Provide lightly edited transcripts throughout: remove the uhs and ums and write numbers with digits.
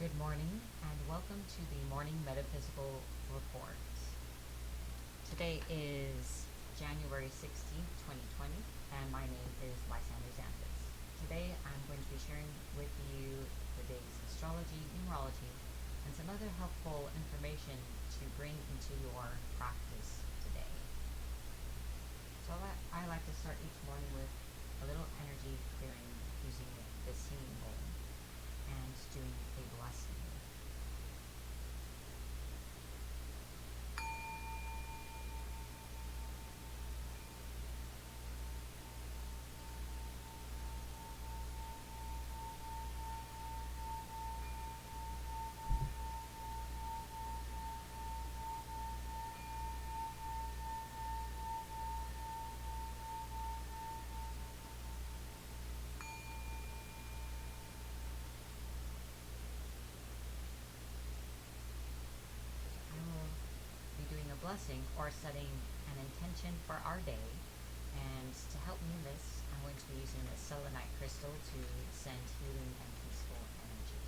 Good morning and welcome to the Morning Metaphysical Report. Today is January 16th, 2020, and my name is Lysander Xanthus. Today I'm going to be sharing with you the day's astrology, numerology, and some other helpful information to bring into your practice today. So I like to start each morning with a little energy clearing using the singing bowl and doing a blessing. I will be doing a blessing or setting an intention for our day. And to help me in this, I'm going to be using the selenite crystal to send healing and peaceful energy.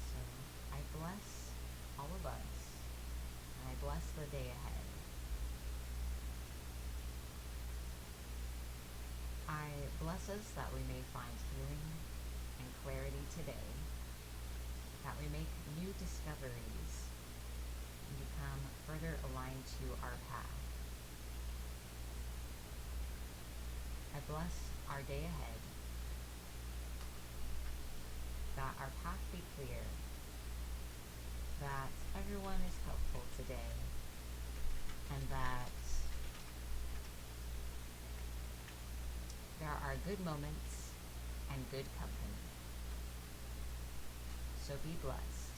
So I bless all of us, and I bless the day ahead. I bless us that we may find healing and clarity today, that we make new discoveries and become further aligned to our path. I bless our day ahead, that our path be clear, that everyone is helpful today, and that there are good moments and good company. So be blessed.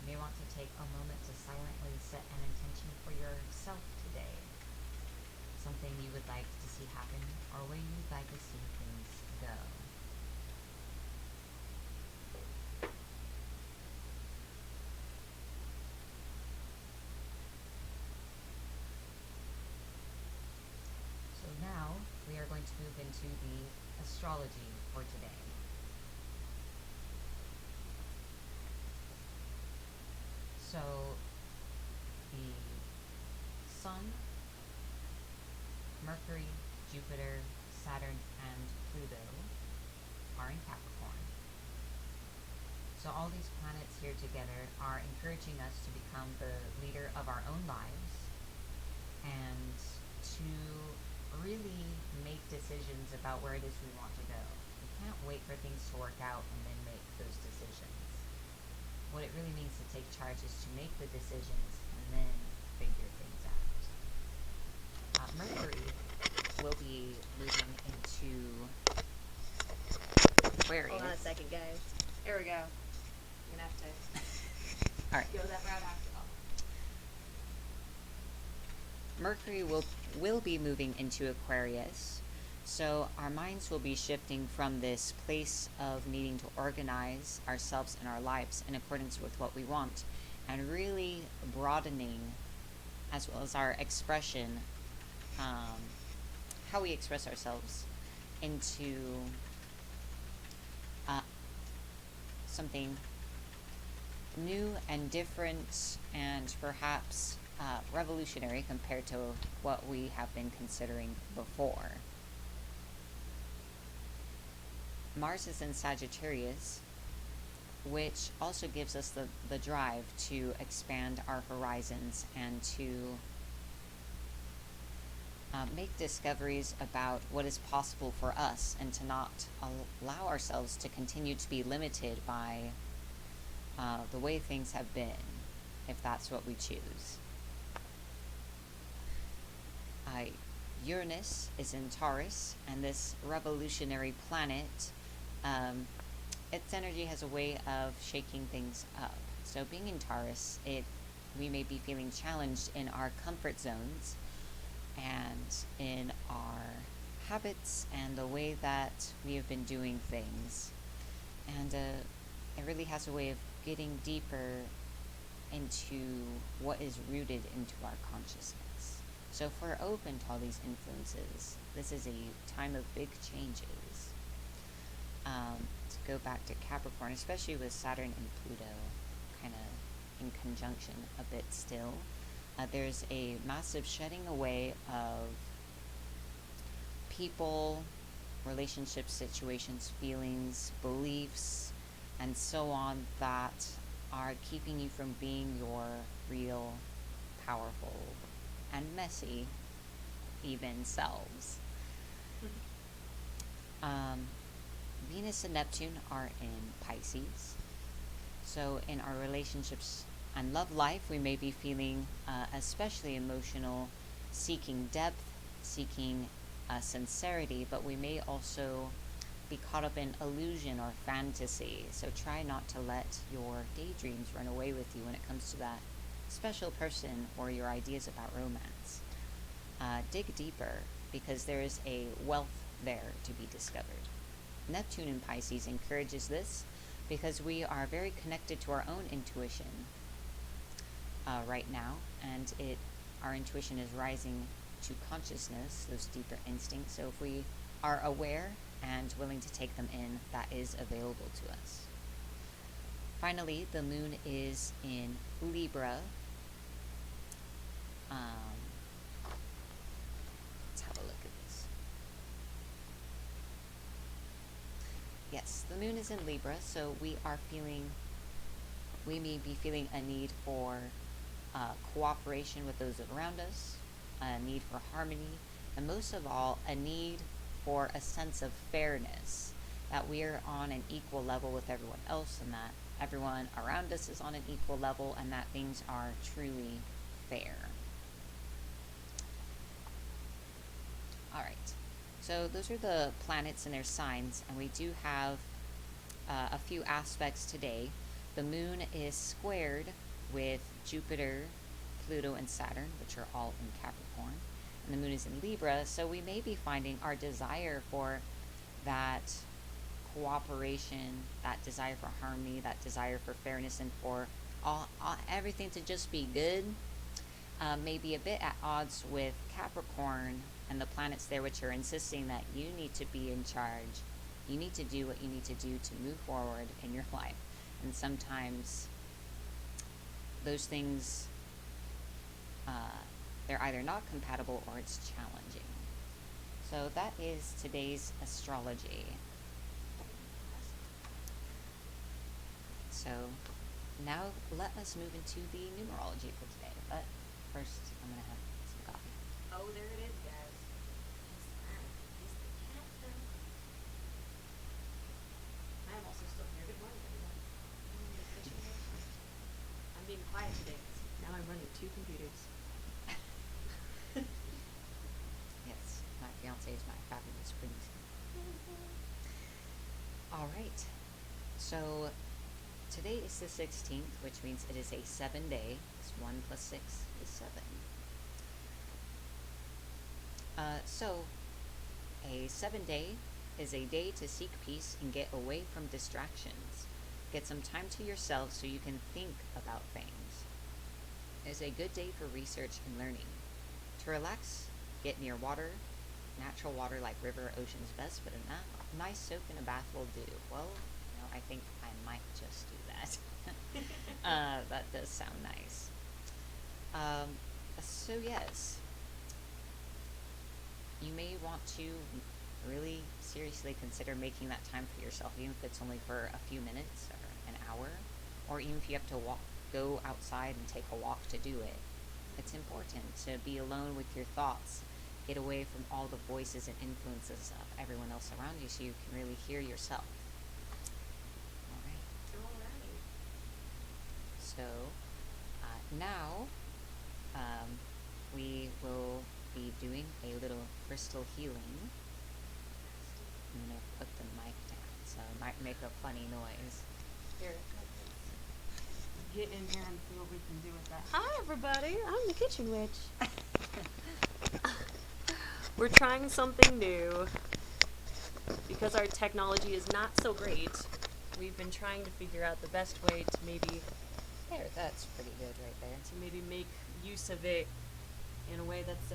You may want to take a moment to silently set an intention for yourself today. Something you would like to see happen or a way you'd like to see things go. So now we are going to move into the astrology for today. So the Sun, Mercury, Jupiter, Saturn, and Pluto are in Capricorn. So all these planets here together are encouraging us to become the leader of our own lives and to really make decisions about where it is we want to go. We can't wait for things to work out and then make those decisions. What it really means to take charge is to make the decisions and then figure things out. Mercury will be moving into Aquarius. Hold on a second, guys. There we go. I'm gonna have to All right. go that route after all. Mercury will be moving into Aquarius, so our minds will be shifting from this place of needing to organize ourselves and our lives in accordance with what we want, and really broadening, as well as our expression, how we express ourselves, into something new and different and perhaps revolutionary compared to what we have been considering before. Mars is in Sagittarius, which also gives us the drive to expand our horizons and to make discoveries about what is possible for us, and to not allow ourselves to continue to be limited by the way things have been, if that's what we choose. Uranus is in Taurus, and this revolutionary planet, its energy has a way of shaking things up. So being in Taurus, we may be feeling challenged in our comfort zones and in our habits and the way that we have been doing things. And it really has a way of getting deeper into what is rooted into our consciousness. So if we're open to all these influences, this is a time of big changes. To go back to Capricorn, especially with Saturn and Pluto kind of in conjunction a bit still, there's a massive shedding away of people, relationships, situations, feelings, beliefs, and so on that are keeping you from being your real, powerful, and messy, even selves. Venus and Neptune are in Pisces. So in our relationships and love life, we may be feeling especially emotional, seeking depth, seeking sincerity, but we may also be caught up in illusion or fantasy. So try not to let your daydreams run away with you when it comes to that special person or your ideas about romance. Dig deeper, because there is a wealth there to be discovered. Neptune in Pisces encourages this because we are very connected to our own intuition right now, and our intuition is rising to consciousness, those deeper instincts. So if we are aware and willing to take them in, that is available to us. Finally, the moon is in Libra. Let's have a look at this. Yes, the moon is in Libra, so we may be feeling a need for cooperation with those around us, a need for harmony, and most of all, a need for a sense of fairness, that we are on an equal level with everyone else, and that everyone around us is on an equal level, and that things are truly fair. All right, so those are the planets and their signs, and we do have a few aspects today. The moon is squared with Jupiter, Pluto, and Saturn, which are all in Capricorn, and the moon is in Libra, so we may be finding our desire for that cooperation, that desire for harmony, that desire for fairness, and for everything to just be good, may be a bit at odds with Capricorn and the planets there, which are insisting that you need to be in charge. You need to do what you need to do to move forward in your life. And sometimes those things, they're either not compatible or it's challenging. So that is today's astrology. So now let us move into the numerology for today. But first, I'm going to have some coffee. Oh, there it is, guys. It's the cat, though. I am also still here. Good morning, everyone. I'm being quiet today. Now I'm running 2 computers. Yes, my fiance is my fabulous prince. All right. So today is the 16th, which means it is a 7-day. 1 + 6 is 7. So a 7-day is a day to seek peace and get away from distractions. Get some time to yourself so you can think about things. It is a good day for research and learning. To relax, get near water. Natural water like river, ocean is best, but a nice soak in a bath will do. Well, I think I might just do that. That does sound nice. So yes, you may want to really seriously consider making that time for yourself, even if it's only for a few minutes or an hour, or even if you have to go outside and take a walk to do it. It's important to be alone with your thoughts, get away from all the voices and influences of everyone else around you so you can really hear yourself. All right. So now we will be doing a little crystal healing. I'm going to put the mic down, so it might make a funny noise. Here, get in here and see what we can do with that. Hi, everybody. I'm the Kitchen Witch. We're trying something new. Because our technology is not so great, we've been trying to figure out the best way to maybe There, that's pretty good right there. To maybe make use of it in a way that's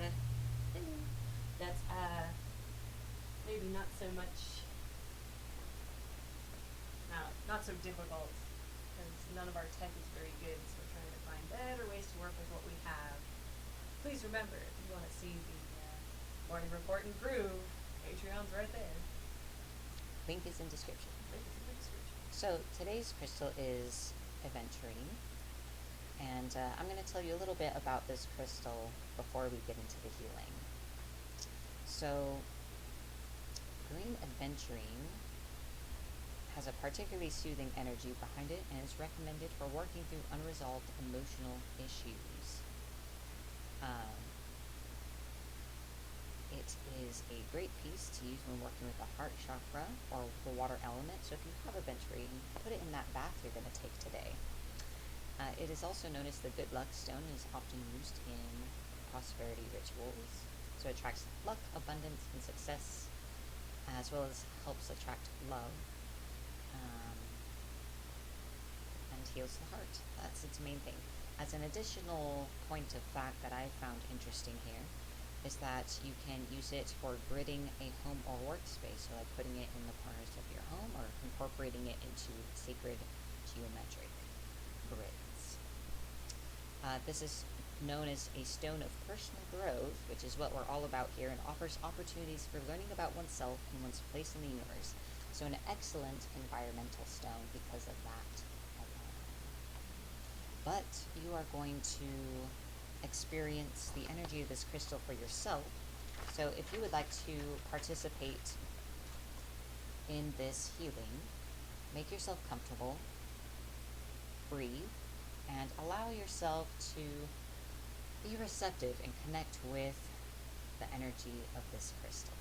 maybe not so much, not so difficult, because none of our tech is very good, so we're trying to find better ways to work with what we have. Please remember, if you want to see the morning report and groove, Patreon's right there. Link is in description. Link is in the description. So today's crystal is aventurine, and I'm going to tell you a little bit about this crystal before we get into the healing. So green aventurine has a particularly soothing energy behind it and is recommended for working through unresolved emotional issues. It is a great piece to use when working with the heart chakra or the water element, so if you have aventurine, put it in that bath you're going to take today. It is also known as the good luck stone and is often used in prosperity rituals. So it attracts luck, abundance, and success, as well as helps attract love, and heals the heart. That's its main thing. As an additional point of fact that I found interesting here is that you can use it for gridding a home or workspace, so like putting it in the corners of your home or incorporating it into sacred geometric grids. This is known as a stone of personal growth, which is what we're all about here, and offers opportunities for learning about oneself and one's place in the universe. So an excellent environmental stone because of that alone. But you are going to experience the energy of this crystal for yourself. So if you would like to participate in this healing, make yourself comfortable, breathe, and allow yourself to be receptive and connect with the energy of this crystal.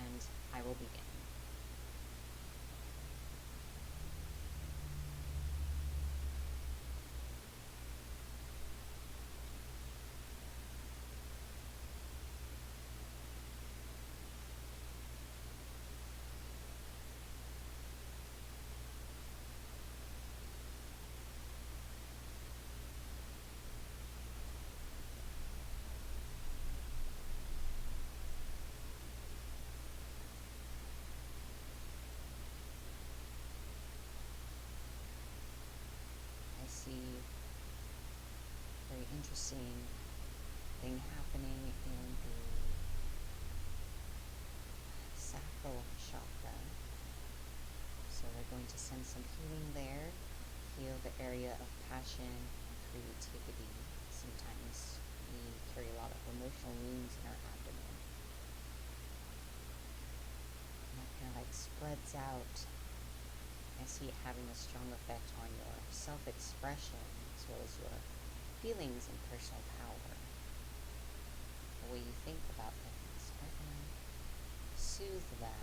And I will begin. I see a very interesting thing happening in the sacral chakra. So we're going to send some healing there, heal the area of passion and creativity. Sometimes we carry a lot of emotional wounds in our abdomen. And that kind of like spreads out. I see it having a strong effect on your self-expression as well as your feelings and personal power. The way you think about things. We're going to soothe that.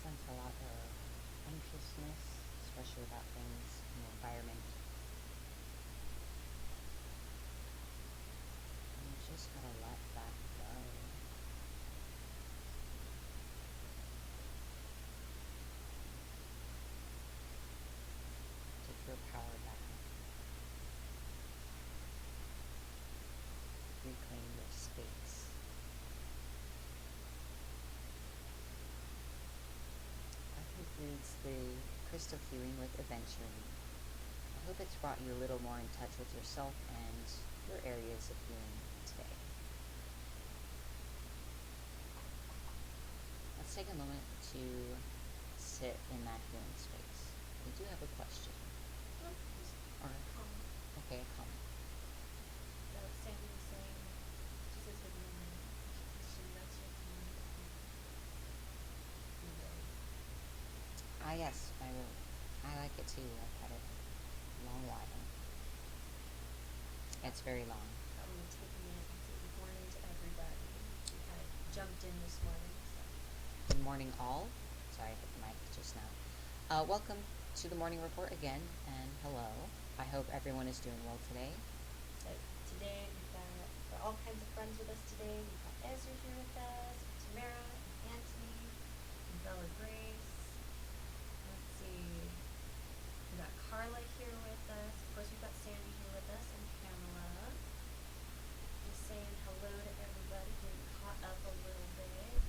Sense a lot of anxiousness, especially about things in the environment. And you just gotta let that go. Take your power back. Reclaim your space. it's the crystal healing with eventually. I hope it's brought you a little more in touch with yourself and your areas of healing today. Let's take a moment to sit in that healing space. We do have a question. Or, okay, a comment. Sandy was saying, she says good morning. She loves your community. Yes, I will. I like it too. I've had it a long while. It's very long. I'm going to take a minute and say good morning to everybody. We kind of jumped in this morning. So. Good morning, all. Sorry, I hit the mic just now. Welcome to the morning report again, and hello. I hope everyone is doing well today. So today we've got all kinds of friends with us today. We've got Ezra here with us, Tamara, and Anthony, and Bella Grace. Let's see. We've got Carla here with us. Of course, we've got Sandy here with us, and Pamela. Just saying hello to everybody, getting caught up a little bit.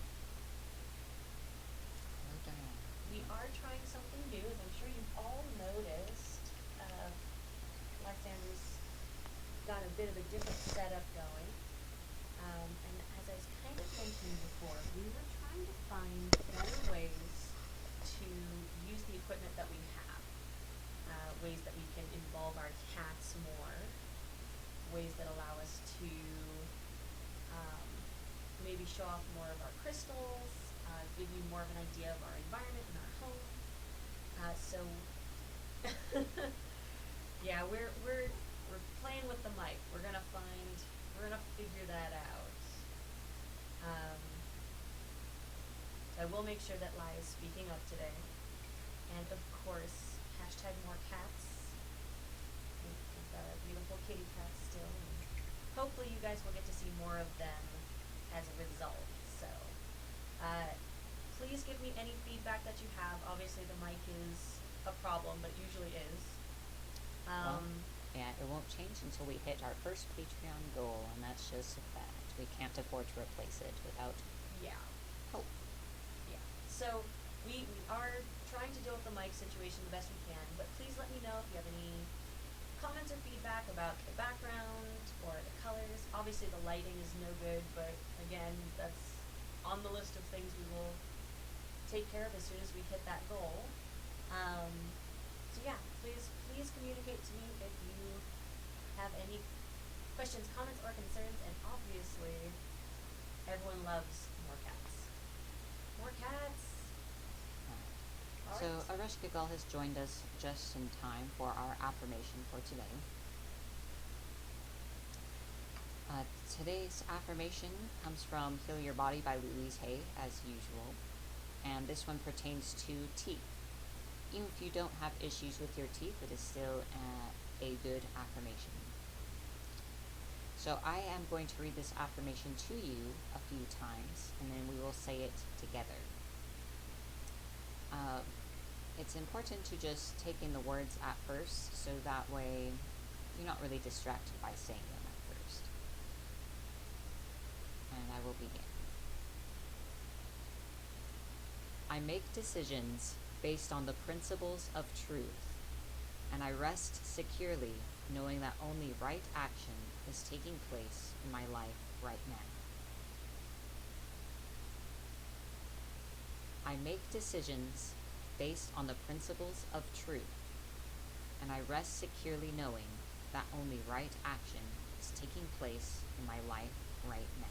Hello, Diane. We are trying something new, as I'm sure you've all noticed. Lysander's got a bit of a different setup going. And as I was kind of mentioning before, we were trying to find better ways to use the equipment that we have. Ways that we can involve our cats more. Ways that allow us to maybe show off more of our crystals, give you more of an idea of our environment and our home. Yeah, we're playing with the mic. We're gonna figure that out. I will make sure that Lai is speaking up today. And of course, #MoreCats. We've got a beautiful kitty cat still. And hopefully you guys will get to see more of them as a result. So, please give me any feedback that you have. Obviously the mic is a problem, but it usually is. Yeah, it won't change until we hit our first Patreon goal, and that's just a fact. We can't afford to replace it without hope. Yeah. So we are trying to deal with the mic situation the best we can, but please let me know if you have any comments or feedback about the background or the colors. Obviously the lighting is no good, but again, that's on the list of things we will take care of as soon as we hit that goal. So yeah, please communicate to me if you have any questions, comments, or concerns, and obviously everyone loves more cats. More cats! So Arushka Gull has joined us just in time for our affirmation for today. Today's affirmation comes from Heal Your Body by Louise Hay, as usual. And this one pertains to teeth. Even if you don't have issues with your teeth, it is still a good affirmation. So I am going to read this affirmation to you a few times, and then we will say it together. It's important to just take in the words at first, so that way you're not really distracted by saying them at first. And I will begin. I make decisions based on the principles of truth, and I rest securely knowing that only right action is taking place in my life right now. I make decisions based on the principles of truth, and I rest securely knowing that only right action is taking place in my life right now.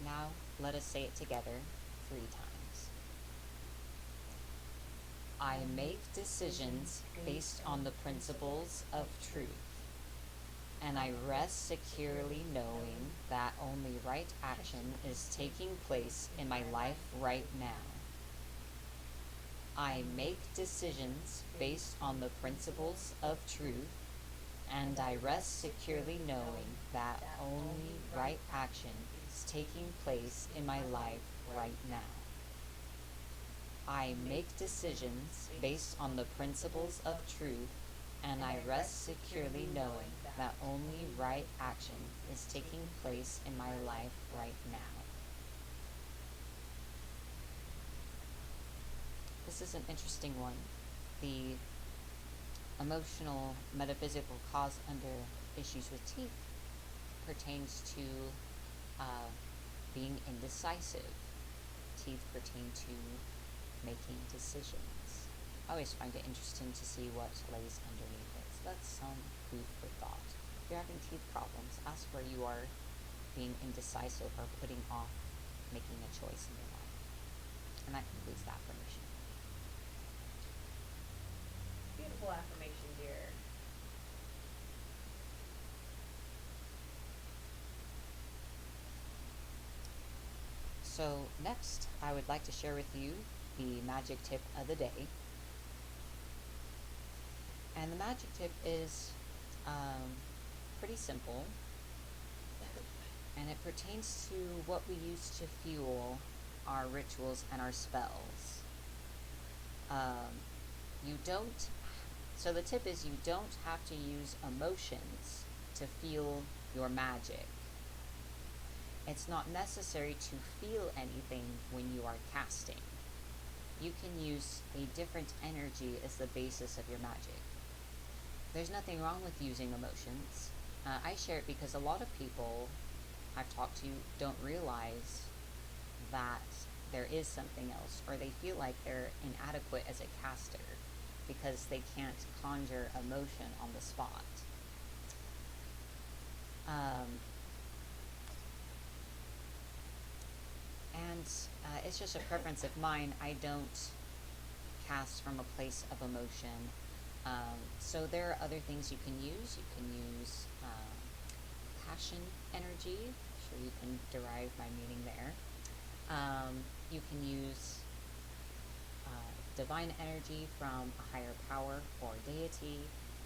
Now, let us say it together 3 times. I make decisions based on the principles of truth, and I rest securely knowing that only right action is taking place in my life right now. I make decisions based on the principles of truth, and I rest securely knowing that only right action is taking place in my life right now. I make decisions based on the principles of truth, and I rest securely knowing that only right action is taking place in my life right now. this is an interesting one. The emotional metaphysical cause under issues with teeth pertains to being indecisive. Teeth pertain to making decisions. I always find it interesting to see what lays underneath it. So that's some food for thought. If you're having teeth problems, ask where you are being indecisive or putting off making a choice in your life. And that concludes the affirmation. Beautiful affirmation, dear. So next, I would like to share with you the magic tip of the day. And the magic tip is pretty simple. And it pertains to what we use to fuel our rituals and our spells. So the tip is you don't have to use emotions to feel your magic. It's not necessary to feel anything when you are casting. You can use a different energy as the basis of your magic. There's nothing wrong with using emotions. I share it because a lot of people I've talked to don't realize that there is something else, or they feel like they're inadequate as a caster because they can't conjure emotion on the spot. It's just a preference of mine. I don't cast from a place of emotion. So there are other things you can use. You can use passion energy. I'm sure you can derive my meaning there. You can use divine energy from a higher power or deity.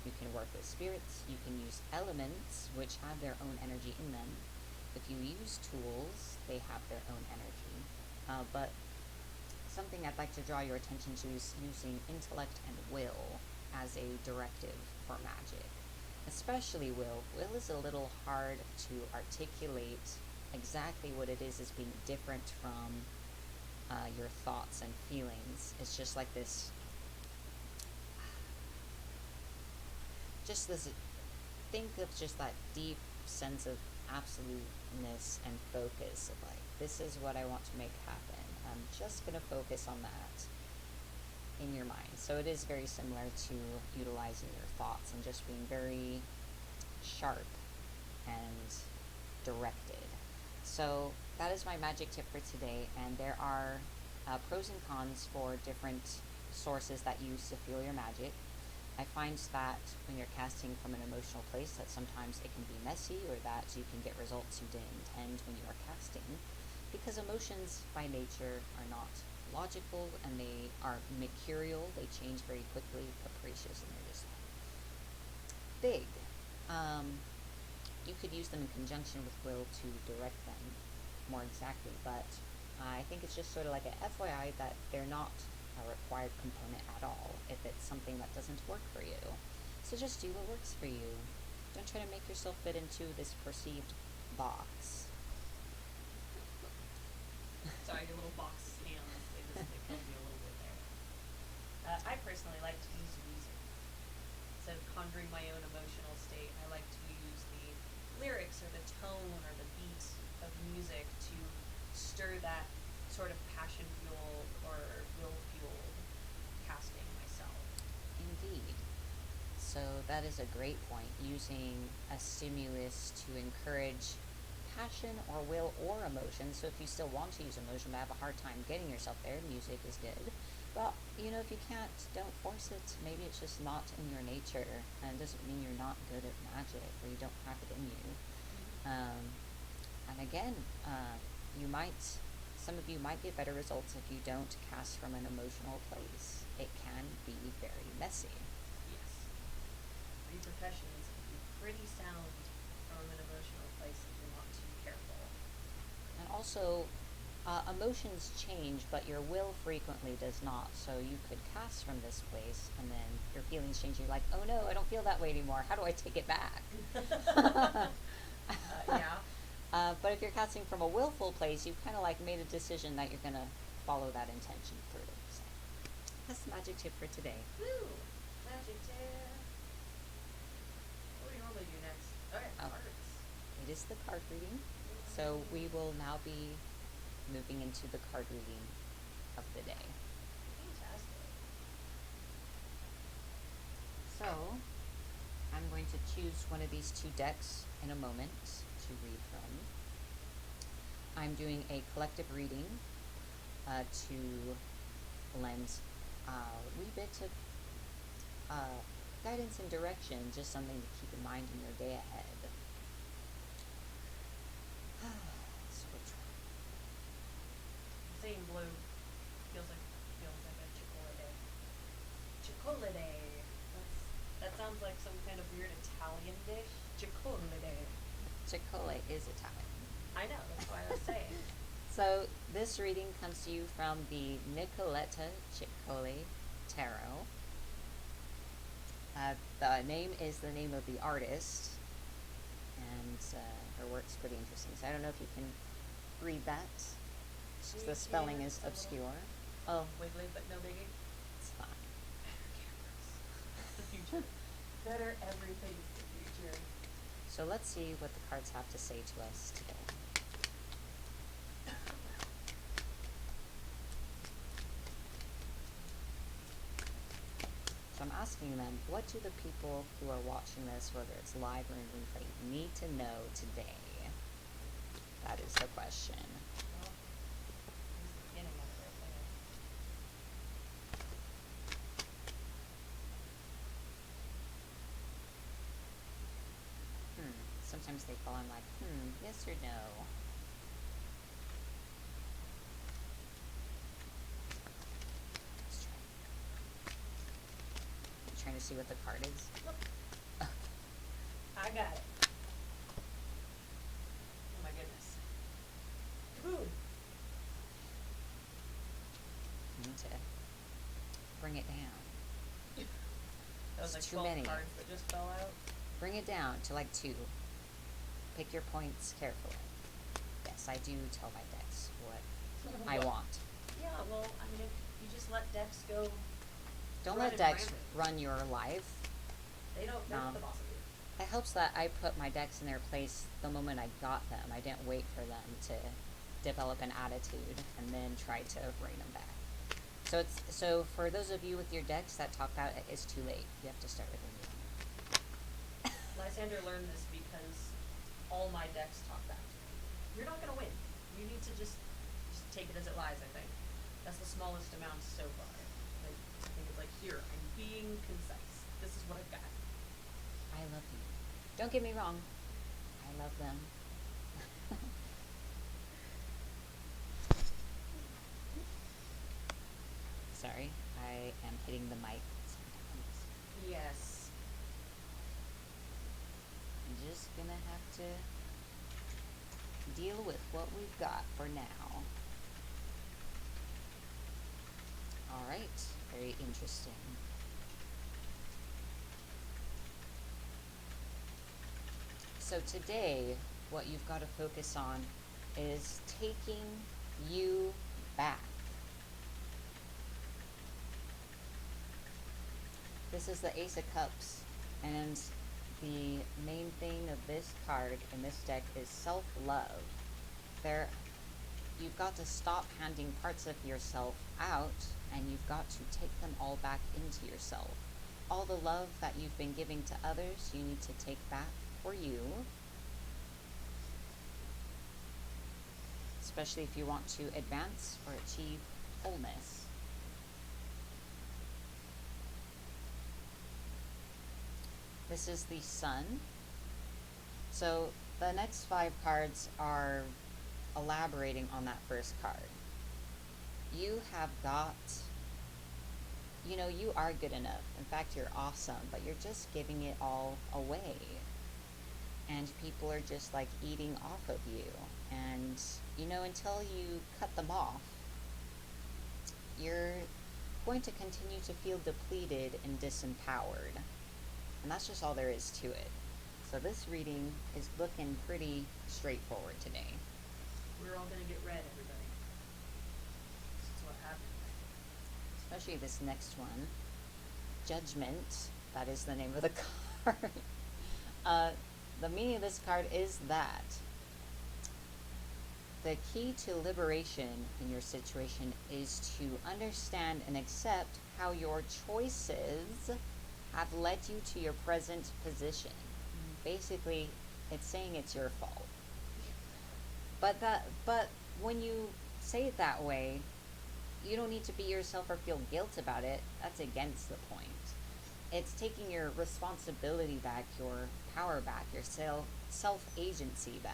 You can work with spirits. You can use elements, which have their own energy in them. If you use tools, they have their own energy. But something I'd like to draw your attention to is using intellect and will as a directive for magic. Especially will. Will is a little hard to articulate exactly what it is as being different from your thoughts and feelings. It's just like this, think of just that deep sense of absoluteness and focus of like, this is what I want to make happen. I'm just going to focus on that in your mind. So it is very similar to utilizing your thoughts and just being very sharp and directed. So that is my magic tip for today, and there are pros and cons for different sources that you use to fuel your magic. I find that when you're casting from an emotional place, that sometimes it can be messy, or that you can get results you didn't intend when you are casting, because emotions by nature are not logical, and they are mercurial. They change very quickly, capricious, and they're just big. You could use them in conjunction with will to direct them more exactly, but I think it's just sort of like a FYI that they're not a required component at all if it's something that doesn't work for you. So just do what works for you. Don't try to make yourself fit into this perceived box. Sorry, your little box hands, they killed me a little bit there. I personally like to use music. Instead of conjuring my own emotional state, I like to use the lyrics or the tone or the beat of music to stir that sort of passion fueled or will fueled casting myself. Indeed. So that is a great point, using a stimulus to encourage passion or will or emotion. So if you still want to use emotion but have a hard time getting yourself there, music is good. But, if you can't, don't force it. Maybe it's just not in your nature, and it doesn't mean you're not good at magic or you don't have it in you. And again, some of you might get better results if you don't cast from an emotional place. It can be very messy. Yes. Repercussions can be pretty sound from an emotional place if you're not too careful. And also, emotions change, but your will frequently does not. So you could cast from this place, and then your feelings change. You're like, oh no, I don't feel that way anymore. How do I take it back? Yeah. But if you're casting from a willful place, you've kind of like made a decision that you're going to follow that intention through. So That's the magic tip for today. Woo! Magic tip. What do you normally do next? Okay, Oh. cards. It is the card reading. So we will now be moving into the card reading of the day. Fantastic. So I'm going to choose one of these two decks in a moment to read from. I'm doing a collective reading to lend a wee bit of guidance and direction, just something to keep in mind in your day ahead. So which one? Saying blue feels like a chocolate. Chocolate. That sounds like some kind of weird Italian dish. Chocolate. Chicolle is Italian. I know, that's why I was saying. So this reading comes to you from the Nicoletta Ciccoli Tarot. The name is the name of the artist, and her work's pretty interesting. So I don't know if you can read that. The spelling is obscure. Oh, Wiggly, but no biggie. it's fine. The future. Better everything's the future. So let's see what the cards have to say to us today. So I'm asking them, what do the people who are watching this, whether it's live or in replay, need to know today? That is the question. Well, here's the beginning of it right there. Sometimes they fall in like, yes or no. Let's try. You trying to see what the card is? Look. I got it. Oh my goodness. Kaboom! You need to bring it down. That was It's like too 12 many. cards that just fell out. Bring it down to like 2. Pick your points carefully. Yes, I do tell my decks what I want. Yeah, well, I mean, if you just let decks go, Don't run let and decks rampant. run your life. They're not the boss of you. It helps that I put my decks in their place the moment I got them. I didn't wait for them to develop an attitude and then try to bring them back. So for those of you with your decks that top out, it's too late. You have to start with a new one. Lysander learned this because all my decks talk back to me. You're not gonna win. You need to just take it as it lies, I think. That's the smallest amount so far. Like, I think it's like, here, I'm being concise. This is what I've got. I love you. Don't get me wrong. I love them. Sorry, I am hitting the mic sometimes. Yes. I'm just gonna have to deal with what we've got for now. Alright, very interesting. So today, what you've got to focus on is taking you back. This is the Ace of Cups, and the main thing of this card in this deck is self-love. You've got to stop handing parts of yourself out, and you've got to take them all back into yourself. All the love that you've been giving to others, you need to take back for you. Especially if you want to advance or achieve wholeness. This is the Sun. So the next 5 cards are elaborating on that first card. You have got, you are good enough. In fact, you're awesome, but you're just giving it all away. And people are just like eating off of you. And, until you cut them off, you're going to continue to feel depleted and disempowered. And that's just all there is to it. So this reading is looking pretty straightforward today. We're all gonna get red, everybody. This is what happened. especially this next one, Judgment. That is the name of the card. The meaning of this card is that the key to liberation in your situation is to understand and accept how your choices have led you to your present position. Basically, it's saying it's your fault. But when you say it that way, you don't need to beat yourself or feel guilt about it. That's against the point. It's taking your responsibility back, your power back, your self-agency back.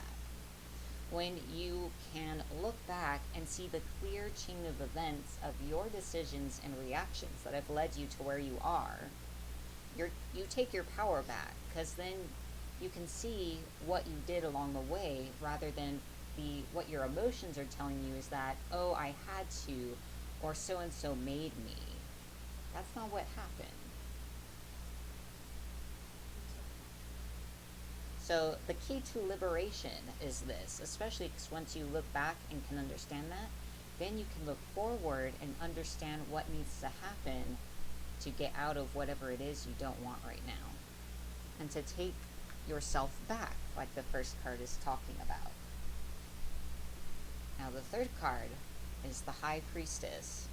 When you can look back and see the clear chain of events of your decisions and reactions that have led you to where you are, you take your power back, because then you can see what you did along the way, rather than what your emotions are telling you is that, oh, I had to, or so-and-so made me. That's not what happened. So the key to liberation is this, especially because once you look back and can understand that, then you can look forward and understand what needs to happen to get out of whatever it is you don't want right now. And to take yourself back, like the first card is talking about. Now the third card is the High Priestess.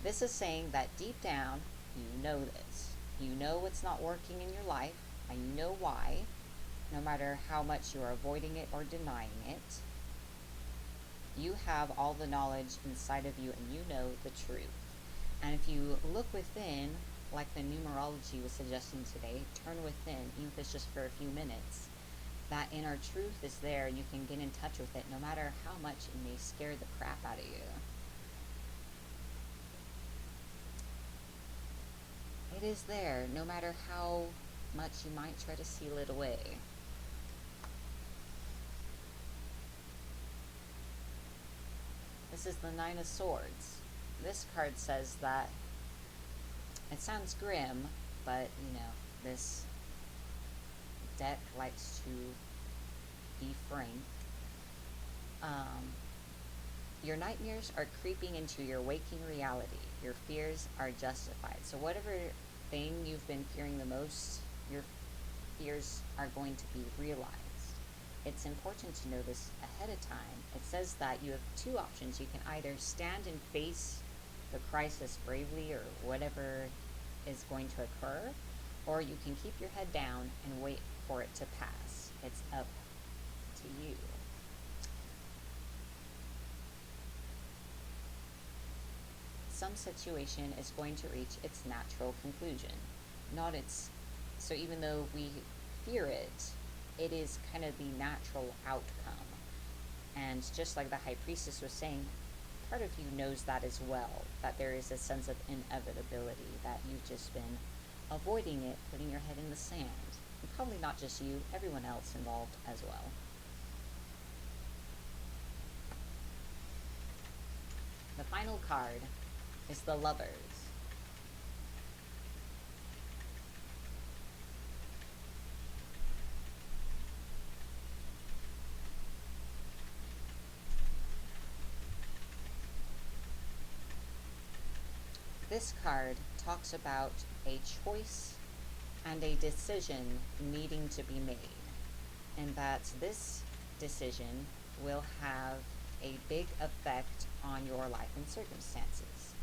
This is saying that deep down, you know this. You know what's not working in your life, and you know why, no matter how much you're avoiding it or denying it. You have all the knowledge inside of you, and you know the truth. And if you look within, like the numerology was suggesting today, turn within, even if it's just for a few minutes, that inner truth is there. You can get in touch with it, no matter how much it may scare the crap out of you. It is there, no matter how much you might try to seal it away. This is the Nine of Swords. This card says that it sounds grim, but this deck likes to be frank. Your nightmares are creeping into your waking reality. Your fears are justified. So whatever thing you've been fearing the most, your fears are going to be realized. It's important to know this ahead of time. It says that you have two options. You can either stand and face the crisis bravely, or whatever is going to occur, or you can keep your head down and wait for it to pass. It's up to you. Some situation is going to reach its natural conclusion, so even though we fear it, it is kind of the natural outcome. And just like the High Priestess was saying, part of you knows that as well, that there is a sense of inevitability, that you've just been avoiding it, putting your head in the sand. And probably not just you, everyone else involved as well. The final card is the Lovers. This card talks about a choice and a decision needing to be made, and that this decision will have a big effect on your life and circumstances,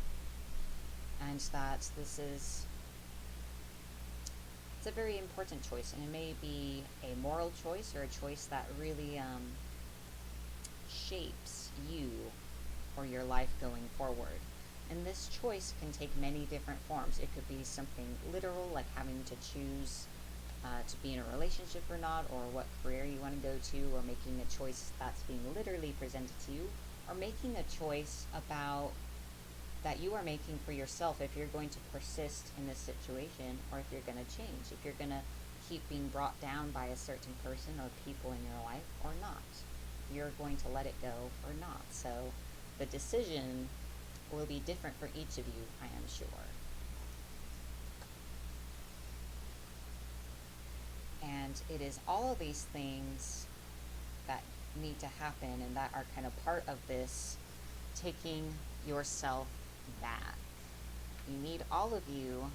and that it's a very important choice, and it may be a moral choice or a choice that really shapes you or your life going forward. And this choice can take many different forms. It could be something literal, like having to choose to be in a relationship or not, or what career you want to go to, or making a choice that's being literally presented to you, or making a choice about that you are making for yourself if you're going to persist in this situation, or if you're going to change, if you're going to keep being brought down by a certain person or people in your life or not. You're going to let it go or not. So the decision will be different for each of you, I am sure. And it is all of these things that need to happen and that are kind of part of this taking yourself back. You need all of you,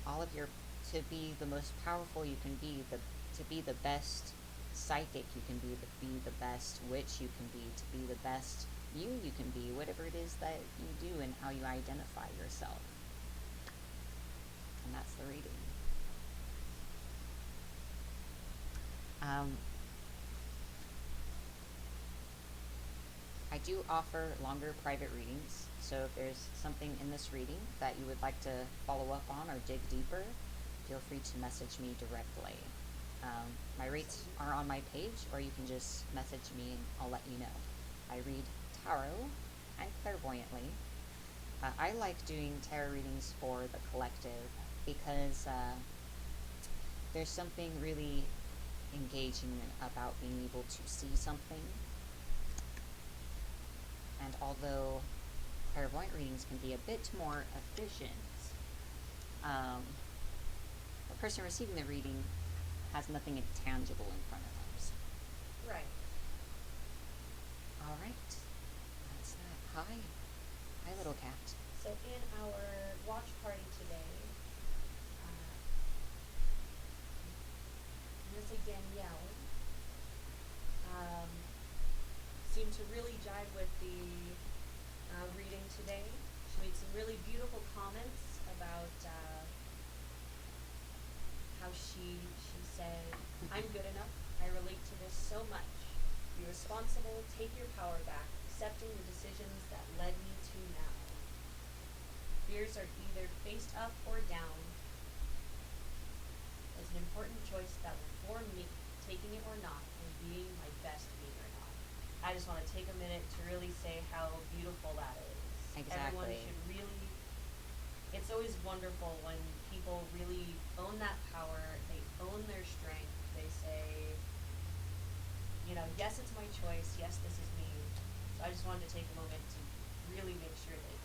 all of your, to be the most powerful you can be, to be the best psychic you can be, to be the best witch you can be, to be the best you can be, whatever it is that you do and how you identify yourself. And that's the reading. I do offer longer private readings, so if there's something in this reading that you would like to follow up on or dig deeper, feel free to message me directly. My rates are on my page, or you can just message me and I'll let you know. I read tarot and clairvoyantly. I like doing tarot readings for the collective because there's something really engaging about being able to see something. And although clairvoyant readings can be a bit more efficient, the person receiving the reading has nothing tangible in front of them. So. Right. All right. That's that. Hi. Hi, little cat. So in our watch party today, Miss Danielle seemed to really jive with the reading today. She made some really beautiful comments about how she said, "I'm good enough. I relate to this so much. Be responsible, take your power back, accepting the decisions that led me to now. Fears are either faced up or down. It's an important choice that will form me, taking it or not, and being my best me or not." I just want to take a minute to really say how beautiful that is. Everyone Exactly. should really, it's always wonderful when people really own that power, they own their strength, they say, you know, yes, it's my choice, yes, this is me. So I just wanted to take a moment to really make sure that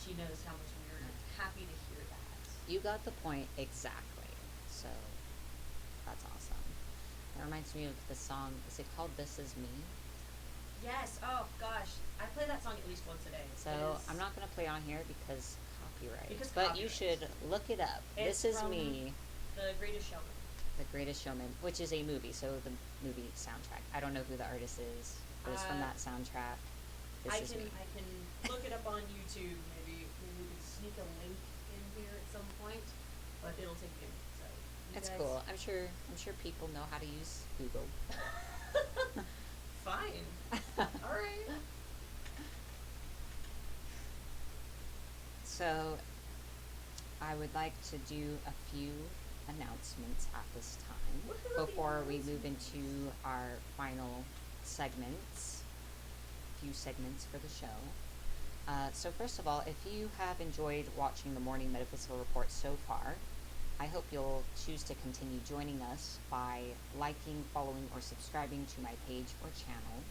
she knows how much we are happy to hear that. You got the point exactly. So that's awesome. That reminds me of the song. Is it called "This Is Me"? Yes, oh gosh, I play that song at least once a day. So I'm not gonna play on here because copyright. Because but you copyright. should look it up. It's This Is from Me, The Greatest Showman. The Greatest Showman, which is a movie. So the movie soundtrack. I don't know who the artist is, but it's from that soundtrack. I This Is Me. can look it up on YouTube. Maybe we can sneak a link in here at some point, but it'll take a minute. So It's guys, cool. I'm sure people know how to use Google. Fine. All right. So I would like to do a few announcements at this time Woohoo, before we move into our final segments, few segments for the show. So first of all, if you have enjoyed watching the Morning Metaphysical Report so far, I hope you'll choose to continue joining us by liking, following, or subscribing to my page or channel.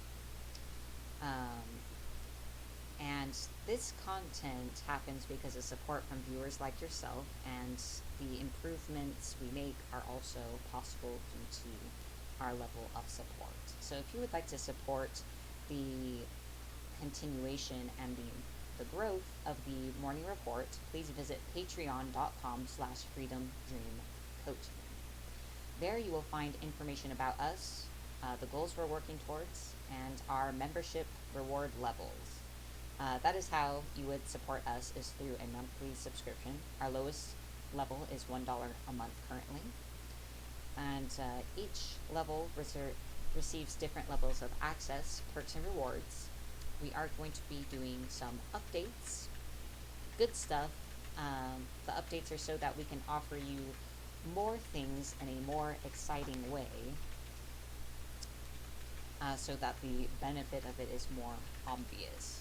And this content happens because of support from viewers like yourself, and the improvements we make are also possible due to our level of support. So if you would like to support the continuation and the growth of the Morning Report, please visit patreon.com/freedomdreamcoaching. There you will find information about us, the goals we're working towards, and our membership reward levels. That is how you would support us, is through a monthly subscription. Our lowest level is $1 a month currently. And each level receives different levels of access, perks, and rewards. We are going to be doing some updates. Good stuff. The updates are so that we can offer you more things in a more exciting way, so that the benefit of it is more obvious.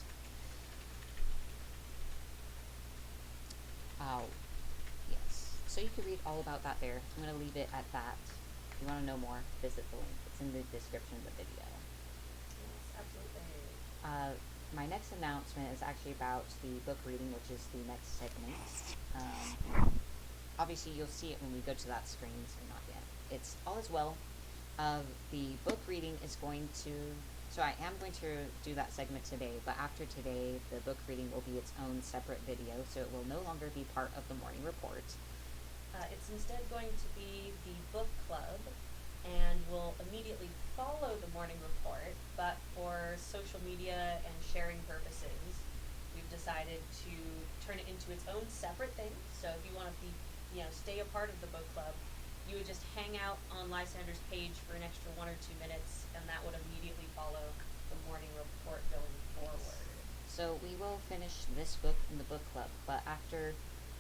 Yes. So you can read all about that there. I'm going to leave it at that. If you want to know more, visit the link. It's in the description of the video. Yes, absolutely. My next announcement is actually about the book reading, which is the next segment. Obviously, you'll see it when we go to that screen, so not yet. It's All Is Well. The book reading is going to So I am going to do that segment today, but after today, the book reading will be its own separate video, so it will no longer be part of the morning report. It's instead going to be the book club, and will immediately follow the morning report, but for social media and sharing purposes, we've decided to turn it into its own separate thing. So if you want to be, stay a part of the book club, you would just hang out on Lysander's page for an extra 1 or 2 minutes, and that would immediately follow the morning report going forward. So we will finish this book in the book club, but after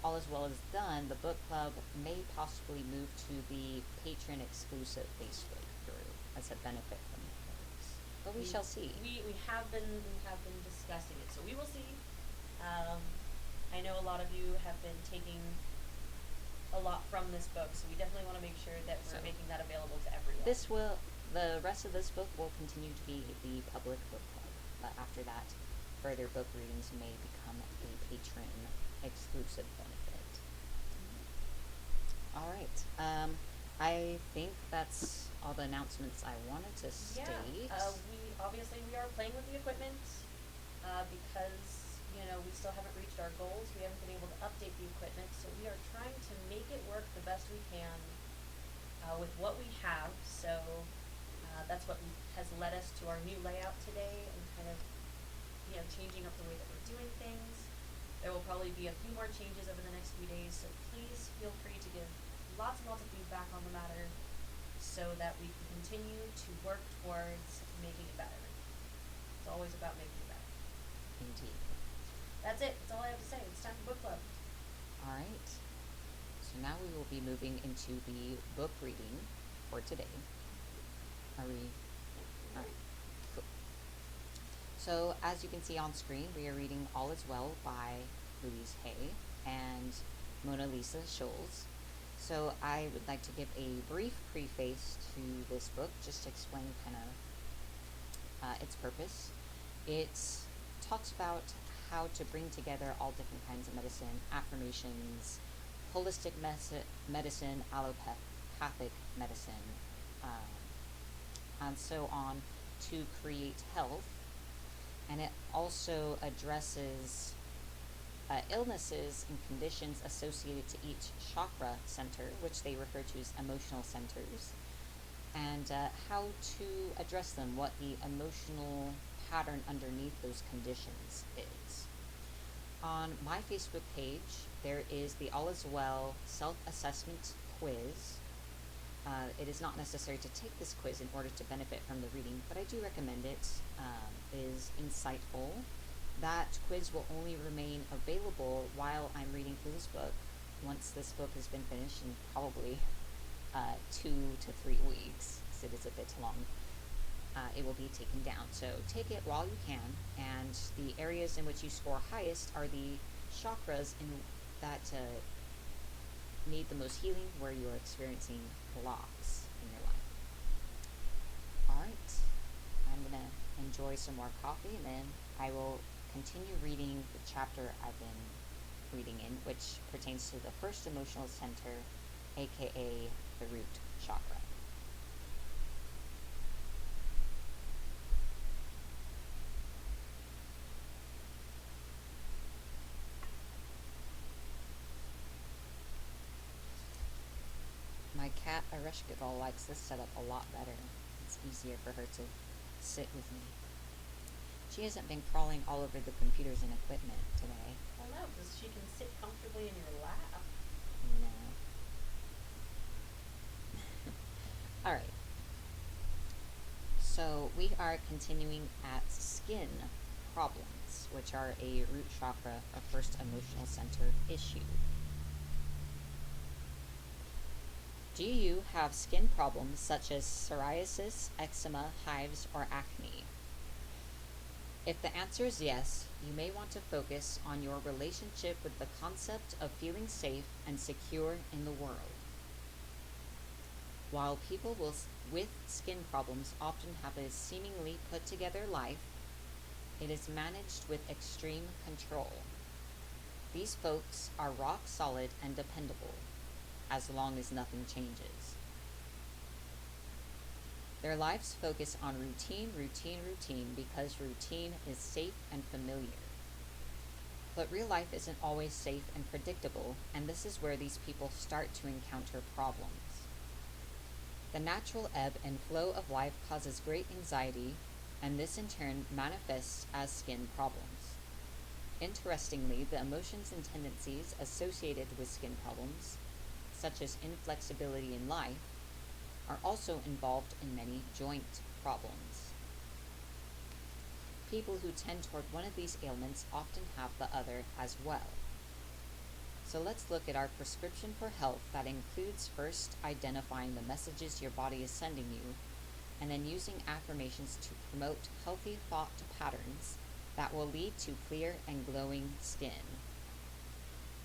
all is well is done, the book club may possibly move to the patron exclusive Facebook group as a benefit from the books. But we shall see. We have been discussing it, so we will see. I know a lot of you have been taking a lot from this book, so we definitely want to make sure that we're making that available to everyone. The rest of this book will continue to be the public book club, but after that, further book readings may become a patron exclusive benefit. Mm-hmm. All right. I think that's all the announcements I wanted to state. Yeah. We are playing with the equipment because we still haven't reached our goals. We haven't been able to update the equipment, so we are trying to make it work the best we can with what we have. So that's what has led us to our new layout today, and kind of changing up the way that we're doing things. There will probably be a few more changes over the next few days, so please feel free to give lots and lots of feedback on the matter so that we can continue to work towards making it better. It's always about making it better. Indeed. That's it. That's all I have to say. It's time for book club. All right. So now we will be moving into the book reading for today. Are we? All right. Cool. So as you can see on screen, we are reading All Is Well by Louise Hay and Mona Lisa Scholes. So I would like to give a brief preface to this book, just to explain kind of its purpose. It talks about how to bring together all different kinds of medicine, affirmations, holistic medicine, allopathic medicine, and so on, to create health. And it also addresses illnesses and conditions associated to each chakra center, which they refer to as emotional centers, and how to address them, what the emotional pattern underneath those conditions is. On my Facebook page, there is the All Is Well self-assessment quiz. It is not necessary to take this quiz in order to benefit from the reading, but I do recommend it. It is insightful. That quiz will only remain available while I'm reading through this book. Once this book has been finished, in probably 2 to 3 weeks, because it is a bit long, it will be taken down. So take it while you can, and the areas in which you score highest are the chakras that need the most healing, where you are experiencing blocks in your life. Alright, I'm going to enjoy some more coffee, and then I will continue reading the chapter I've been reading in, which pertains to the first emotional center, aka the root chakra. My cat Ereshkigal likes this setup a lot better. It's easier for her to sit with me. She hasn't been crawling all over the computers and equipment today. Well, no, because she can sit comfortably in your lap. No. Alright. So we are continuing at skin problems, which are a root chakra or first emotional center issue. Do you have skin problems such as psoriasis, eczema, hives, or acne? If the answer is yes, you may want to focus on your relationship with the concept of feeling safe and secure in the world. While people with skin problems often have a seemingly put together life, it is managed with extreme control. These folks are rock solid and dependable, as long as nothing changes. Their lives focus on routine, routine, routine because routine is safe and familiar. But real life isn't always safe and predictable, and this is where these people start to encounter problems. The natural ebb and flow of life causes great anxiety, and this in turn manifests as skin problems. Interestingly, the emotions and tendencies associated with skin problems, such as inflexibility in life, are also involved in many joint problems. People who tend toward one of these ailments often have the other as well. So let's look at our prescription for health that includes first identifying the messages your body is sending you, and then using affirmations to promote healthy thought patterns that will lead to clear and glowing skin.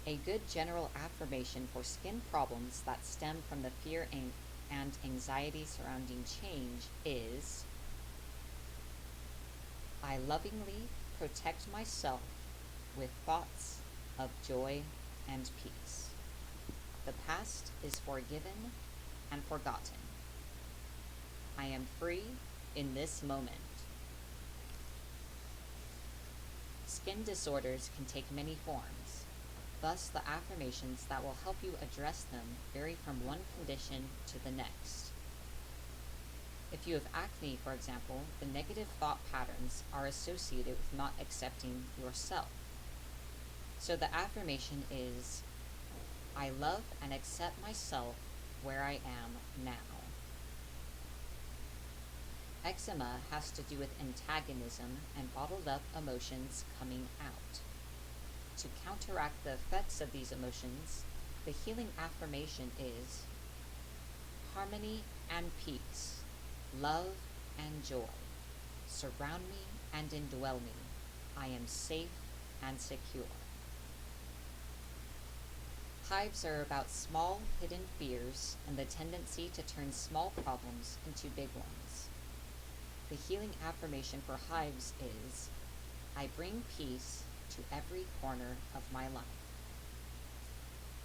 A good general affirmation for skin problems that stem from the fear and anxiety surrounding change is, I lovingly protect myself with thoughts of joy and peace. The past is forgiven and forgotten. I am free in this moment. Skin disorders can take many forms. Thus, the affirmations that will help you address them vary from one condition to the next. If you have acne, for example, the negative thought patterns are associated with not accepting yourself. So the affirmation is, I love and accept myself where I am now. Eczema has to do with antagonism and bottled up emotions coming out. To counteract the effects of these emotions, the healing affirmation is, harmony and peace, love and joy, surround me and indwell me. I am safe and secure. Hives are about small, hidden fears and the tendency to turn small problems into big ones. The healing affirmation for hives is, I bring peace to every corner of my life.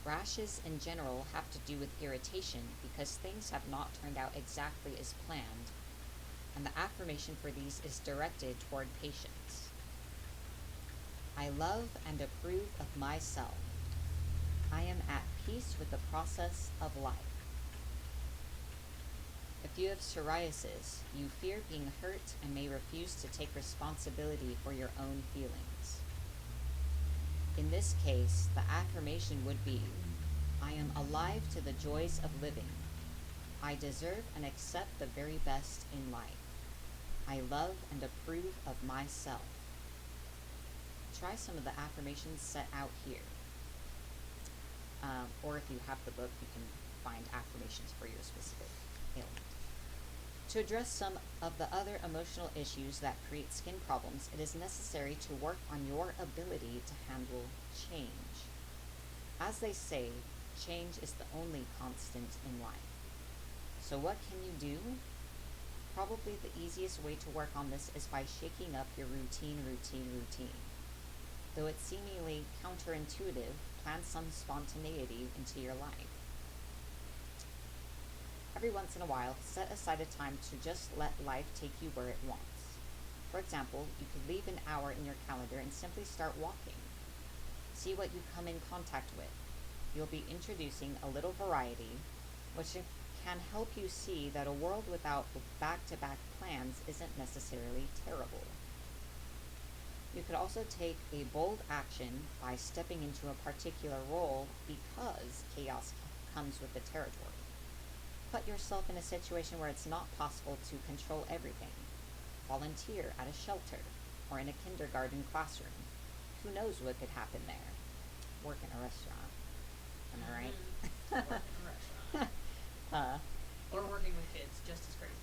Rashes in general have to do with irritation because things have not turned out exactly as planned, and the affirmation for these is directed toward patience. I love and approve of myself. I am at peace with the process of life. If you have psoriasis, you fear being hurt and may refuse to take responsibility for your own feelings. In this case, the affirmation would be, I am alive to the joys of living. I deserve and accept the very best in life. I love and approve of myself. Try some of the affirmations set out here. Or if you have the book, you can find affirmations for your specific ailment. To address some of the other emotional issues that create skin problems, it is necessary to work on your ability to handle change. As they say, change is the only constant in life. So what can you do? Probably the easiest way to work on this is by shaking up your routine. Though it's seemingly counterintuitive, plan some spontaneity into your life. Every once in a while, set aside a time to just let life take you where it wants. For example, you could leave an hour in your calendar and simply start walking. See what you come in contact with. You'll be introducing a little variety, which can help you see that a world without back-to-back plans isn't necessarily terrible. You could also take a bold action by stepping into a particular role because chaos comes with the territory. Put yourself in a situation where it's not possible to control everything. Volunteer at a shelter or in a kindergarten classroom. Who knows what could happen there? Work in a restaurant. Am I right? Work in a restaurant. Or working with kids, just as crazy.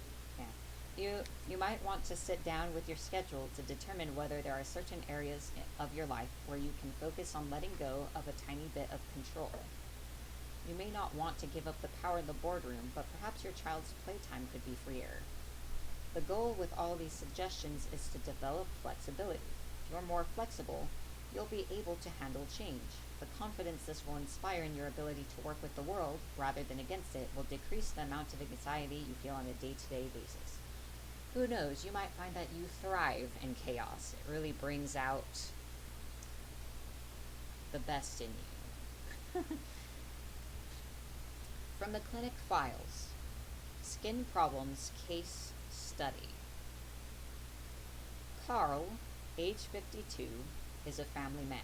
Yeah. You might want to sit down with your schedule to determine whether there are certain areas of your life where you can focus on letting go of a tiny bit of control. You may not want to give up the power in the boardroom, but perhaps your child's playtime could be freer. The goal with all these suggestions is to develop flexibility. If you're more flexible, You'll be able to handle change. The confidence this will inspire in your ability to work with the world, rather than against it, will decrease the amount of anxiety you feel on a day-to-day basis. Who knows, you might find that you thrive in chaos. It really brings out the best in you. From the clinic files, skin problems case study. Carl, age 52, is a family man.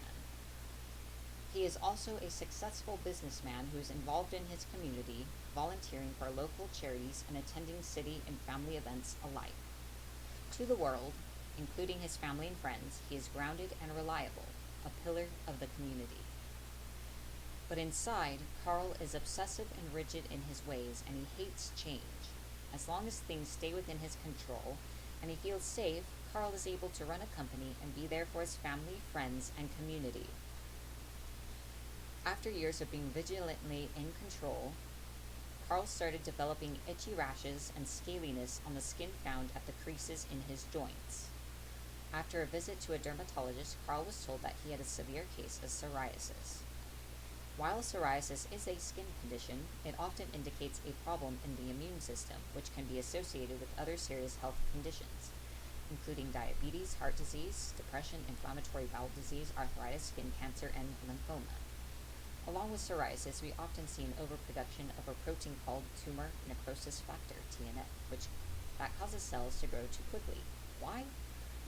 He is also a successful businessman who is involved in his community, volunteering for local charities and attending city and family events alike. To the world, including his family and friends, he is grounded and reliable, a pillar of the community. But inside, Carl is obsessive and rigid in his ways, and he hates change. As long as things stay within his control and he feels safe, Carl is able to run a company and be there for his family, friends, and community. After years of being vigilantly in control, Carl started developing itchy rashes and scaliness on the skin found at the creases in his joints. After a visit to a dermatologist, Carl was told that he had a severe case of psoriasis. While psoriasis is a skin condition, it often indicates a problem in the immune system, which can be associated with other serious health conditions, including diabetes, heart disease, depression, inflammatory bowel disease, arthritis, skin cancer, and lymphoma. Along with psoriasis, we often see an overproduction of a protein called tumor necrosis factor, TNF, that causes cells to grow too quickly. Why?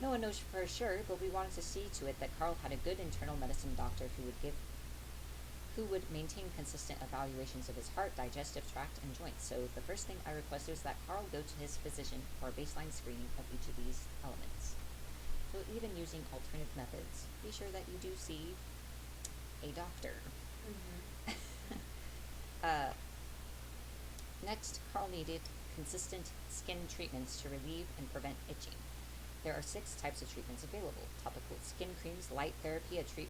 No one knows for sure, but we wanted to see to it that Carl had a good internal medicine doctor who would maintain consistent evaluations of his heart, digestive tract, and joints. So the first thing I requested was that Carl go to his physician for a baseline screening of each of these elements. So even using alternative methods, be sure that you do see a doctor. Next, Carl needed consistent skin treatments to relieve and prevent itching. There are 6 types of treatments available: topical skin creams, light therapy, a treatment